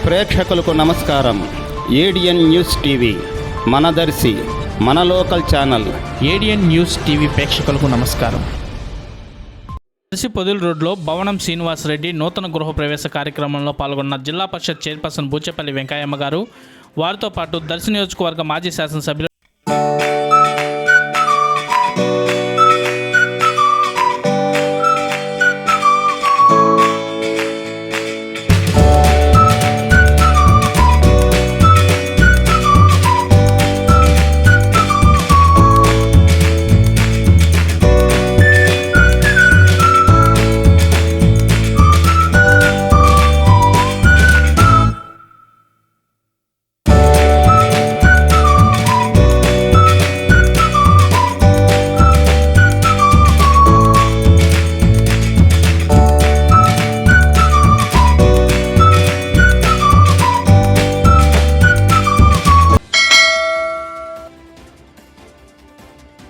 ప్రేక్షకులకు నమస్కారం. ADN news TV మన దర్శి, మన local channel. ADN news TV ప్రేక్షకులకు నమస్కారం. దర్శి పొదిలి రోడ్లో భవనం శ్రీనివాసరెడ్డి నూతన గృహప్రవేశ కార్యక్రమంలో పాల్గొన్న జిల్లా పరిషత్ చైర్పర్సన్ బూచేపల్లి వెంకయ్యమ్మ గారు, వారితో పాటు దర్శి నియోజకవర్గ మాజీ శాసనసభ్యులు